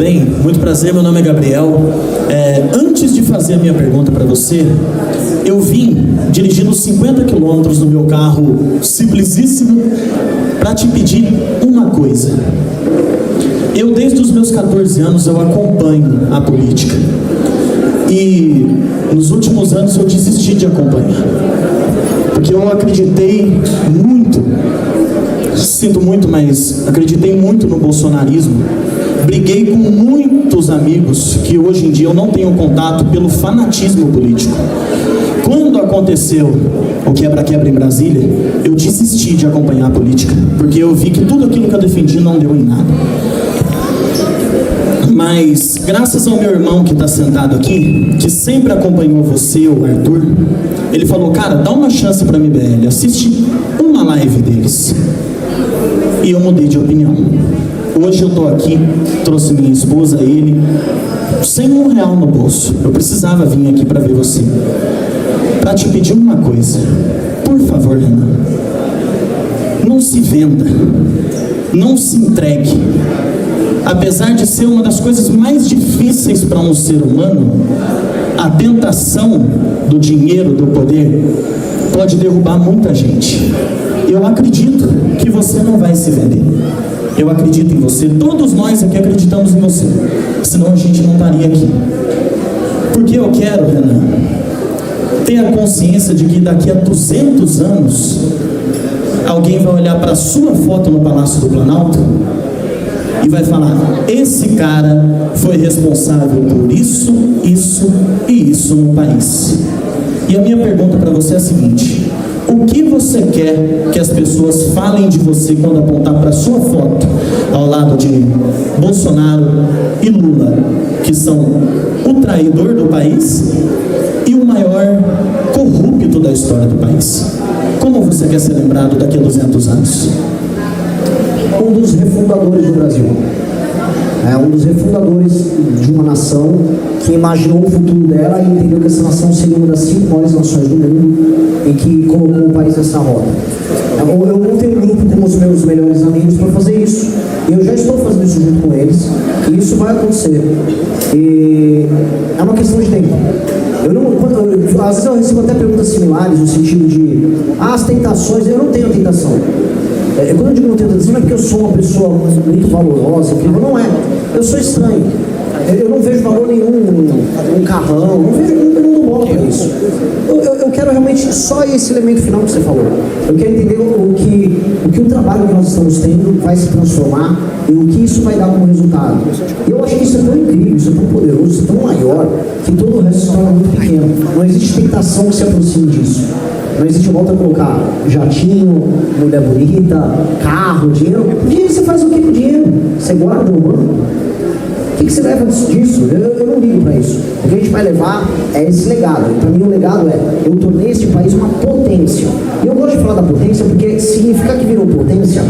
bem? Muito prazer, meu nome é Gabriel. Antes de fazer a minha pergunta para você, eu vim dirigindo 50 quilômetros no meu carro simplicíssimo para te pedir uma coisa. Eu, desde os meus 14 anos, eu acompanho a política. E nos últimos anos eu desisti de acompanhar. Porque eu acreditei muito, sinto muito, mas acreditei muito no bolsonarismo. Briguei com muitos amigos que hoje em dia eu não tenho contato pelo fanatismo político. Quando aconteceu o quebra-quebra em Brasília, eu desisti de acompanhar a política, porque eu vi que tudo aquilo que eu defendi não deu em nada. Mas, graças ao meu irmão que está sentado aqui, que sempre acompanhou você, o Arthur, ele falou, cara, dá uma chance para a MBL, assiste uma live deles. E eu mudei de opinião. Hoje eu estou aqui, trouxe minha esposa, ele, sem R$1 no bolso. Eu precisava vir aqui para ver você, para te pedir uma coisa. Por favor, Renan, não se venda, não se entregue. Apesar de ser uma das coisas mais difíceis para um ser humano, a tentação do dinheiro, do poder, pode derrubar muita gente. Eu acredito que você não vai se vender. Eu acredito em você. Todos nós aqui acreditamos em você. Senão a gente não estaria aqui. Porque eu quero, Renan, ter a consciência de que daqui a 200 anos alguém vai olhar para a sua foto no Palácio do Planalto e vai falar, esse cara foi responsável por isso, isso e isso no país. E a minha pergunta para você é a seguinte, o que você quer que as pessoas falem de você quando apontar para a sua foto ao lado de Bolsonaro e Lula, que são o traidor do país e o maior corrupto da história do país? Como você quer ser lembrado daqui a 200 anos? Um dos refundadores do Brasil. Um dos refundadores de uma nação que imaginou o futuro dela e entendeu que essa nação seria uma das 5 maiores nações do mundo e que colocou o país nessa roda. Eu montei um grupo com os meus melhores amigos para fazer isso. E eu já estou fazendo isso junto com eles. E isso vai acontecer. E é uma questão de tempo. Às vezes eu recebo até perguntas similares no sentido de as tentações. Eu não tenho tentação. Quando eu digo não tenho tentação, não é porque eu sou uma pessoa muito valorosa, não é. Eu sou estranho. Eu não vejo valor nenhum num carrão, eu não dou bola para isso. Eu quero realmente só esse elemento final que você falou. Eu quero entender o que o trabalho que nós estamos tendo vai se transformar e o que isso vai dar como resultado. E eu acho que isso é tão incrível, isso é tão poderoso, isso é tão maior, que todo o resto se torna muito pequeno. Não existe tentação que se aproxime disso. Não existe, eu volto a colocar jatinho, mulher bonita, carro, dinheiro. Dinheiro você faz o que com o dinheiro? Você guarda no banco? O que você leva disso? Eu não ligo para isso. O que a gente vai levar é esse legado. Para mim o legado é, eu tornei este país uma potência. E eu gosto de falar da potência porque significa que virou potência,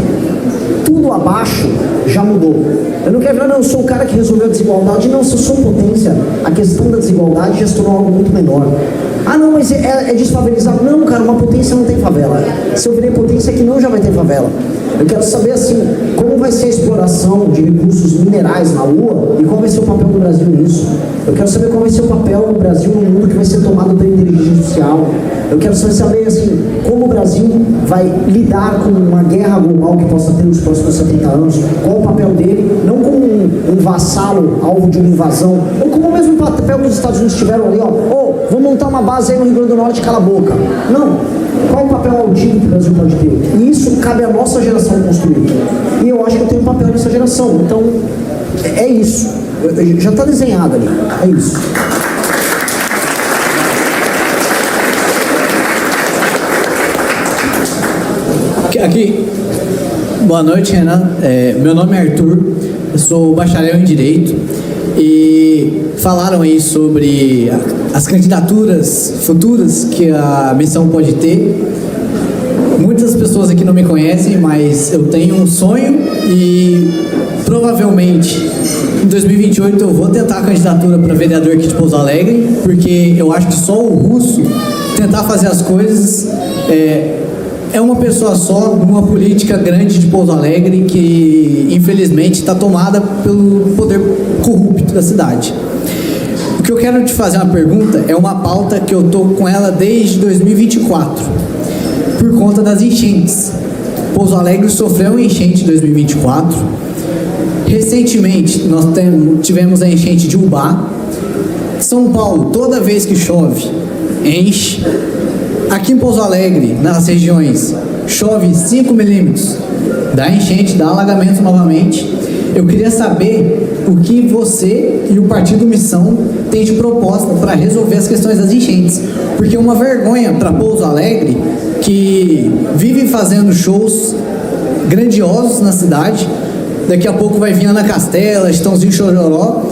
tudo abaixo já mudou. Eu não quero falar, não, eu sou o cara que resolveu a desigualdade. Não, se eu sou potência, a questão da desigualdade já se tornou algo muito menor. Ah, não, mas é desfavelizado. Não, cara, uma potência não tem favela. Se eu virei potência aqui não, já vai ter favela. Eu quero saber, assim, como vai ser a exploração de recursos minerais na Lua e qual vai ser o papel do Brasil nisso. Eu quero saber qual vai ser o papel do Brasil no mundo que vai ser tomado pela inteligência artificial. Eu quero saber, assim, como o Brasil vai lidar com uma guerra global que possa ter nos próximos 70 anos, qual o papel dele, não como um vassalo, alvo de uma invasão, ou como o mesmo papel que os Estados Unidos tiveram ali, vamos montar uma base aí no Rio Grande do Norte, cala a boca. Não. Qual o papel auditivo que o Brasil pode ter? E isso cabe à nossa geração construir. E eu acho que eu tenho um papel nessa geração. Então, é isso. Já está desenhado ali. É isso. Aqui. Boa noite, Renan. Meu nome é Arthur. Eu sou bacharel em Direito. E falaram aí sobre as candidaturas futuras que a missão pode ter. Muitas pessoas aqui não me conhecem, mas eu tenho um sonho e provavelmente em 2028 eu vou tentar a candidatura para vereador aqui de Pouso Alegre, porque eu acho que só o russo tentar fazer as coisas é uma pessoa só numa política grande de Pouso Alegre que, infelizmente, está tomada pelo poder corrupto da cidade. O que eu quero te fazer uma pergunta é uma pauta que eu estou com ela desde 2024, por conta das enchentes. Pouso Alegre sofreu uma enchente em 2024. Recentemente, nós tivemos a enchente de Ubá. São Paulo, toda vez que chove, enche. Aqui em Pouso Alegre, nas regiões, chove 5 milímetros, dá enchente, dá alagamento novamente. Eu queria saber o que você e o Partido Missão têm de proposta para resolver as questões das enchentes. Porque é uma vergonha para Pouso Alegre, que vive fazendo shows grandiosos na cidade. Daqui a pouco vai vir Ana Castela, Estãozinho Chororó,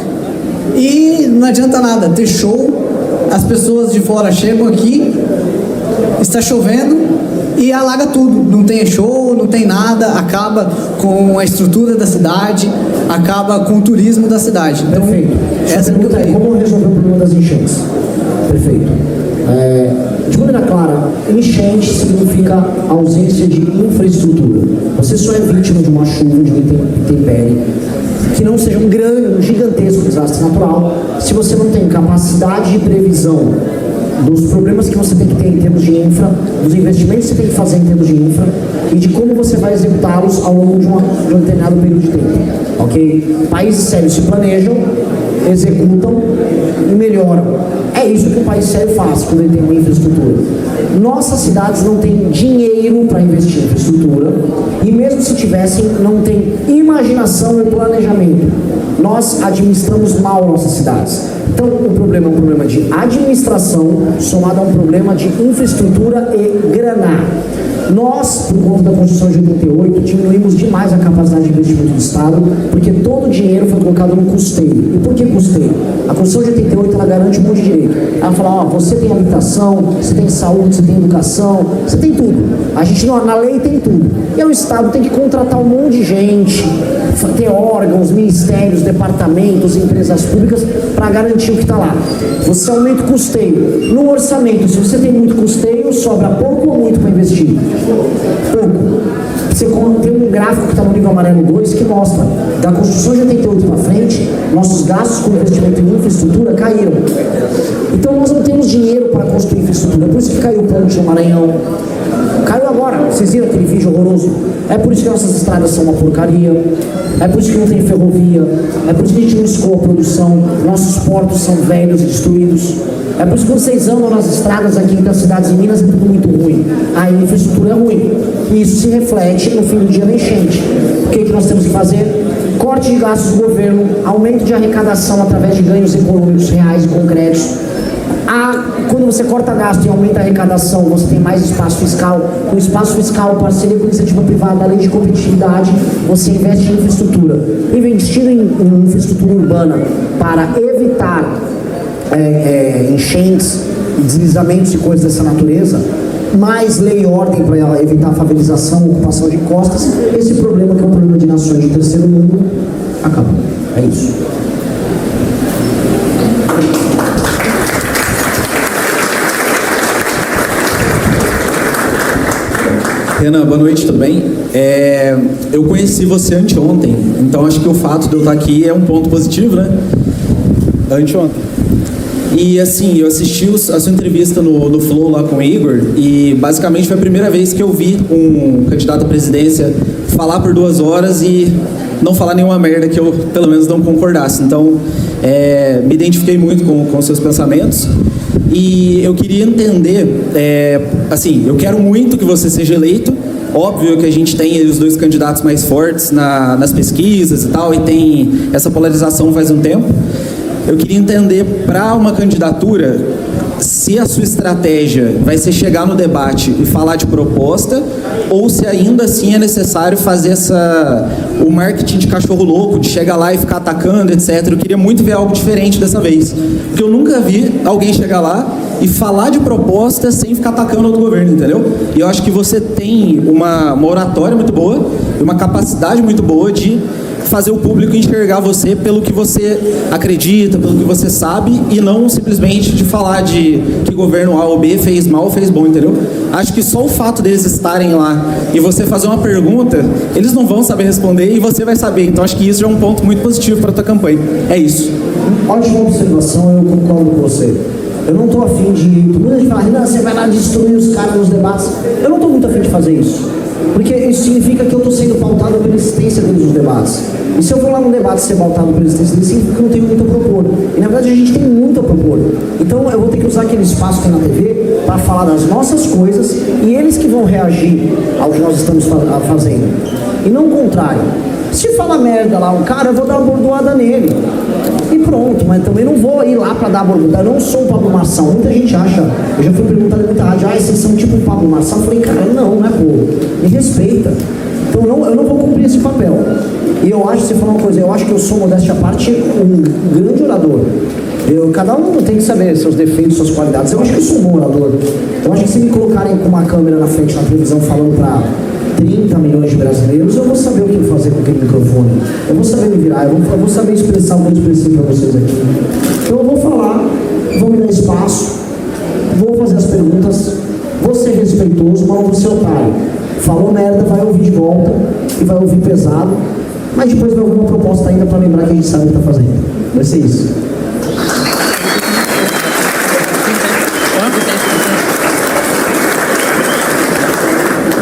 e não adianta nada ter show, as pessoas de fora chegam aqui, está chovendo e alaga tudo, não tem show, não tem nada, acaba com a estrutura da cidade, acaba com o turismo da cidade. Então, perfeito. essa pergunta é como resolver o problema das enchentes? Perfeito. De maneira clara, enchente significa ausência de infraestrutura. Você só é vítima de uma chuva, de uma intempérie, que não seja um gigantesco desastre natural, se você não tem capacidade de previsão dos problemas que você tem que ter em termos de infra, dos investimentos que você tem que fazer em termos de infra e de como você vai executá-los ao longo de um determinado período de tempo. Ok? Países sérios se planejam, executam e melhoram. É isso que um país sério faz quando ele tem uma infraestrutura. Nossas cidades não têm dinheiro para investir em infraestrutura e mesmo se tivessem, não tem imaginação ou planejamento. Nós administramos mal nossas cidades. Então, o problema é um problema de administração somado a um problema de infraestrutura e grana. Nós, por conta da Constituição de 88, diminuímos demais a capacidade de investimento do Estado, porque todo o dinheiro foi colocado no custeio. E por que custeio? A Constituição de 88, ela garante um monte de direito. Ela fala, você tem habitação, você tem saúde, você tem educação, você tem tudo. A gente, na lei, tem tudo. E aí o Estado tem que contratar um monte de gente, ter órgãos, ministérios, departamentos, empresas públicas, para garantir o que está lá. Você aumenta o custeio. No orçamento, se você tem muito custeio, sobra pouco ou muito para investir? Pouco. Você tem um gráfico que está no nível amarelo 2 que mostra, da Constituição de 88 para frente, nossos gastos com investimento em infraestrutura caíram. Então nós não temos dinheiro para construir infraestrutura, por isso que caiu o ponte no Maranhão. Caiu agora, vocês viram aquele vídeo horroroso? É por isso que nossas estradas são uma porcaria, é por isso que não tem ferrovia, é por isso que a gente não escoa a produção, nossos portos são velhos e destruídos. É por isso que vocês andam nas estradas aqui das cidades em Minas, é tudo muito ruim. A infraestrutura é ruim. E isso se reflete no fim do dia na enchente. O que nós temos que fazer? Corte de gastos do governo, aumento de arrecadação através de ganhos econômicos reais e concretos. Quando você corta gasto e aumenta a arrecadação, você tem mais espaço fiscal. Com espaço fiscal, parceria com iniciativa privada, lei de competitividade, você investe em infraestrutura. Investindo em infraestrutura urbana para evitar enchentes, deslizamentos e coisas dessa natureza, mais lei e ordem para evitar a favelização, ocupação de costas, esse problema, que é um problema de nações de terceiro mundo, acaba. É isso. Renan, boa noite, tudo bem? Eu conheci você anteontem, então acho que o fato de eu estar aqui é um ponto positivo, né? Anteontem. E assim, eu assisti a sua entrevista no Flow lá com o Igor e basicamente foi a primeira vez que eu vi um candidato à presidência falar por 2 horas e não falar nenhuma merda que eu pelo menos não concordasse. Então, me identifiquei muito com seus pensamentos. E eu queria entender, assim, eu quero muito que você seja eleito. Óbvio que a gente tem os 2 candidatos mais fortes nas pesquisas e tal, e tem essa polarização faz um tempo. Eu queria entender, para uma candidatura, se a sua estratégia vai ser chegar no debate e falar de proposta, ou se ainda assim é necessário fazer o marketing de cachorro louco, de chegar lá e ficar atacando, etc. Eu queria muito ver algo diferente dessa vez, porque eu nunca vi alguém chegar lá e falar de proposta sem ficar atacando outro governo, entendeu? E eu acho que você tem uma oratória muito boa, uma capacidade muito boa de fazer o público enxergar você pelo que você acredita, pelo que você sabe, e não simplesmente de falar de que governo A ou B fez mal ou fez bom, entendeu? Acho que só o fato deles estarem lá e você fazer uma pergunta, eles não vão saber responder e você vai saber. Então acho que isso já é um ponto muito positivo para a tua campanha. É isso. Ótima observação, eu concordo com você. Eu não estou afim de... Muita gente fala, não, você vai lá destruir os caras nos debates. Eu não estou muito afim de fazer isso. Porque isso significa que eu estou sendo pautado pela existência deles nos debates. E se eu vou lá no debate ser pautado pela existência deles, significa que eu não tenho muito a propor. E na verdade a gente tem muito a propor. Então eu vou ter que usar aquele espaço que tem na TV para falar das nossas coisas e eles que vão reagir ao que nós estamos fazendo. E não o contrário. Se fala merda lá um cara, eu vou dar uma bordoada nele. E pronto, mas também não vou ir lá pra dar bordoada. Eu não sou o Pablo Marçal. Muita gente acha, eu já fui perguntado em muita rádio, vocês são tipo o Pablo Marçal. Eu falei, cara, não é pô. Me respeita. Então eu não vou cumprir esse papel. E eu acho, você falou uma coisa, eu acho que eu sou, modéstia à parte, um grande orador. Cada um tem que saber seus defeitos, suas qualidades. Eu acho que eu sou um bom orador. Eu acho que se me colocarem com uma câmera na frente na televisão falando pra 30 milhões de brasileiros, eu vou saber o que fazer com aquele microfone. Eu vou saber me virar, eu vou saber expressar o que eu expressei para vocês aqui. Então eu vou falar, vou me dar espaço, vou fazer as perguntas, vou ser respeitoso, mas não vou ser otário. Falou merda, vai ouvir de volta e vai ouvir pesado, mas depois vai ouvir uma proposta ainda para lembrar que a gente sabe o que está fazendo. Vai ser isso.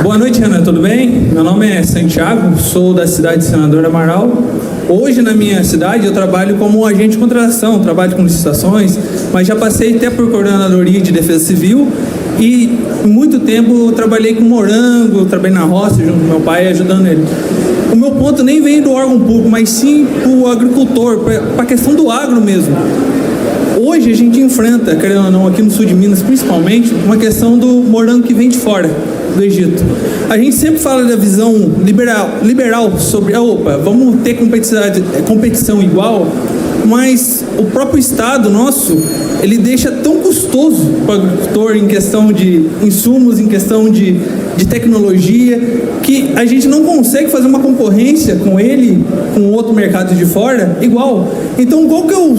Boa noite, Renan, tudo bem? Meu nome é Santiago, sou da cidade de Senador Amaral. Hoje, na minha cidade, eu trabalho como agente de contratação, trabalho com licitações, mas já passei até por coordenadoria de defesa civil e, muito tempo, eu trabalhei com morango, trabalhei na roça junto com meu pai, ajudando ele. O meu ponto nem vem do órgão público, mas sim para o agricultor, para a questão do agro mesmo. Hoje a gente enfrenta, querendo ou não, aqui no sul de Minas principalmente, uma questão do morango que vem de fora do Egito. A gente sempre fala da visão liberal sobre, vamos ter competição igual, mas o próprio Estado nosso, ele deixa tão custoso para o agricultor em questão de insumos, em questão de tecnologia, que a gente não consegue fazer uma concorrência com ele, com outro mercado de fora, igual. Então, qual que é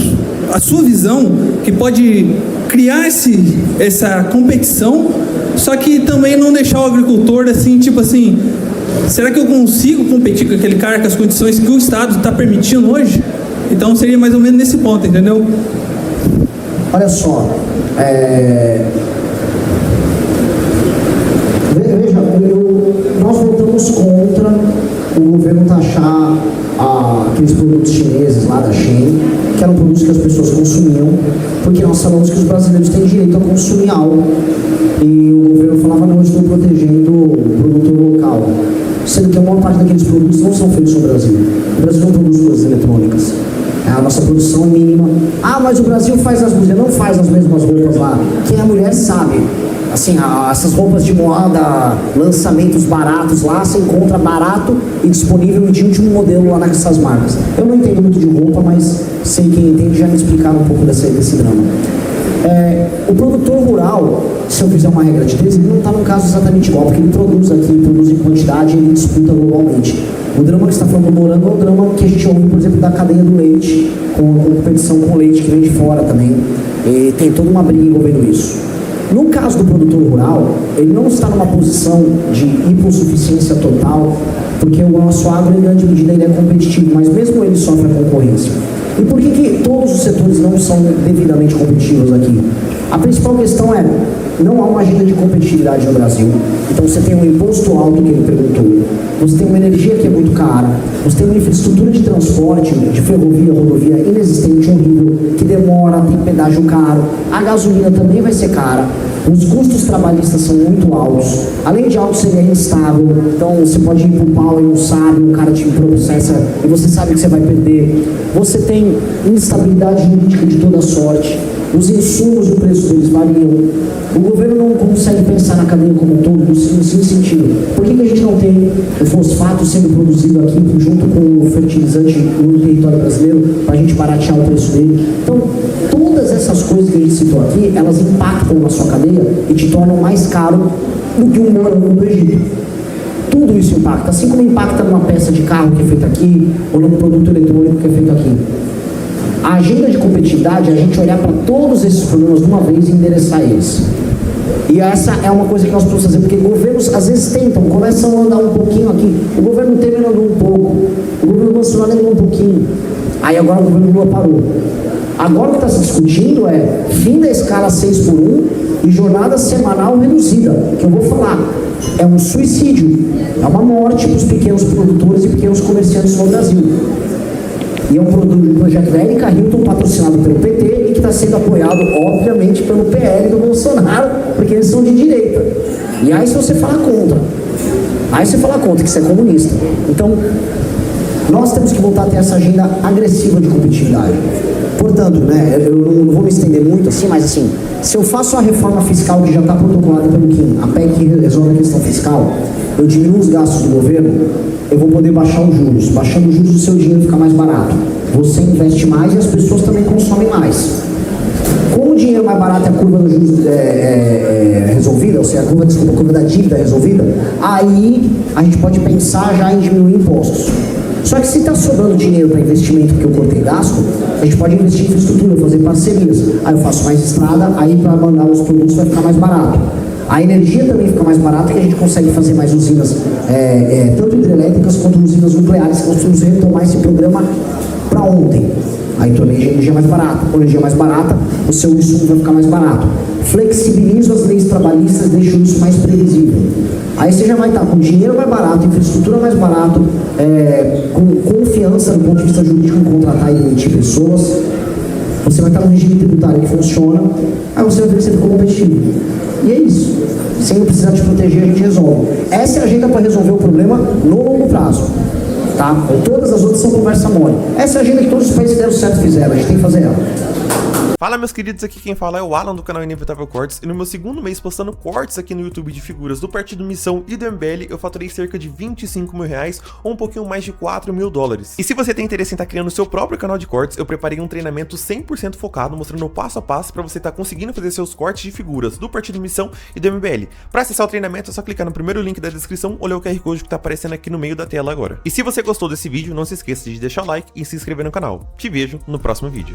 a sua visão que pode criar essa competição, só que também não deixar o agricultor assim, tipo assim, será que eu consigo competir com aquele cara com as condições que o Estado está permitindo hoje? Então seria mais ou menos nesse ponto, entendeu? Olha só, veja, nós votamos contra o governo taxar aqueles produtos chineses lá da Shein, que eram produtos que as pessoas consumiam, porque nós falamos que os brasileiros têm direito a consumir algo. E o governo falava, não, eu estou protegendo o produtor local. Sendo que a maior parte daqueles produtos não são feitos no Brasil. O Brasil não produz coisas eletrônicas. A nossa produção é mínima. Mas o Brasil faz as músicas, não faz as mesmas roupas lá. Quem é mulher sabe. Assim, essas roupas de moda, lançamentos baratos lá, você encontra barato e disponível de último modelo lá nessas marcas. Eu não entendo muito de roupa, mas sei quem entende já me explicaram um pouco desse drama. O produtor rural, se eu fizer uma regra de 3, ele não está num caso exatamente igual, porque ele produz aqui, produz em quantidade e ele disputa globalmente. O drama que você está falando do morango é o drama que a gente ouve, por exemplo, da cadeia do leite, com competição com leite que vem de fora também. E tem toda uma briga envolvendo isso. No caso do produtor rural, ele não está numa posição de hipossuficiência total, porque o nosso agro, em grande medida, ele é competitivo, mas mesmo ele sofre a concorrência. E por que todos os setores não são devidamente competitivos aqui? A principal questão é, não há uma agenda de competitividade no Brasil. Então você tem um imposto alto que ele perguntou, você tem uma energia que é muito cara, você tem uma infraestrutura de transporte, de ferrovia, rodovia inexistente, horrível, que demora, tem pedágio caro, a gasolina também vai ser cara, os custos trabalhistas são muito altos, além de alto seria instável, então você pode ir para o pau e não sabe, o cara te processa e você sabe que você vai perder, você tem instabilidade jurídica de toda sorte, os insumos, o preço deles variam. O governo não consegue pensar na cadeia como um todo, no sentido. Por que a gente não tem o fosfato sendo produzido aqui junto com o fertilizante no território brasileiro para a gente baratear o preço dele? Então, todas essas coisas que a gente citou aqui, elas impactam na sua cadeia e te tornam mais caro do que um morango do Egito. Tudo isso impacta, assim como impacta numa peça de carro que é feita aqui, ou num produto eletrônico que é feito aqui. A agenda de competitividade é a gente olhar para todos esses problemas de uma vez e endereçar eles. E essa é uma coisa que nós precisamos fazer, porque governos às vezes tentam, começam a andar um pouquinho aqui. O governo Temer andou um pouco, o governo Bolsonaro andou um pouquinho. Aí agora o governo Lula parou. Agora o que está se discutindo é fim da escala 6x1 e jornada semanal reduzida, que eu vou falar. É um suicídio, é uma morte para os pequenos produtores e pequenos comerciantes no Brasil. E é um projeto da Erika Hilton, patrocinado pelo PT e que está sendo apoiado, obviamente, pelo PL do Bolsonaro, porque eles são de direita. E aí se você falar contra, que você é comunista. Então, nós temos que voltar a ter essa agenda agressiva de competitividade. Portanto, né, eu não vou me estender muito assim, mas assim, se eu faço a reforma fiscal que já está protocolada pelo Kim, a PEC que resolve a questão fiscal, eu diminuo os gastos do governo, eu vou poder baixar os juros. Baixando os juros, o seu dinheiro fica mais barato. Você investe mais e as pessoas também consomem mais. Com o dinheiro mais barato e a curva dos juros resolvida, ou seja, a curva da dívida resolvida, aí a gente pode pensar já em diminuir impostos. Só que se está sobrando dinheiro para investimento porque eu cortei gasto, a gente pode investir em infraestrutura, fazer parcerias. Aí eu faço mais estrada, aí para mandar os produtos vai ficar mais barato. A energia também fica mais barata, que a gente consegue fazer mais usinas, tanto hidrelétricas quanto usinas nucleares, que nós precisamos retomar esse programa para ontem. Aí tornei a energia mais barata. Com a energia mais barata, o seu insumo vai ficar mais barato. Flexibilizo as leis trabalhistas, deixo isso mais previsível. Aí você já vai estar com dinheiro mais barato, infraestrutura mais barato, com confiança do ponto de vista jurídico em contratar e demitir pessoas. Você vai estar num regime tributário que funciona, aí você vai ver que você ficou competitivo. E é isso. Sem precisar te proteger, a gente resolve. Essa é a agenda para resolver o problema no longo prazo. Tá? Todas as outras são conversa mole. Essa é a agenda que todos os países que deram certo fizeram, a gente tem que fazer ela. Fala, meus queridos, aqui quem fala é o Alan do canal Inevitável Cortes, e no meu segundo mês postando cortes aqui no YouTube de figuras do Partido Missão e do MBL, eu faturei cerca de 25 mil reais ou um pouquinho mais de 4 mil dólares. E se você tem interesse em estar criando o seu próprio canal de cortes, eu preparei um treinamento 100% focado, mostrando o passo a passo para você estar conseguindo fazer seus cortes de figuras do Partido Missão e do MBL. Para acessar o treinamento é só clicar no primeiro link da descrição ou ler o QR Code que está aparecendo aqui no meio da tela agora. E se você gostou desse vídeo, não se esqueça de deixar o like e se inscrever no canal. Te vejo no próximo vídeo.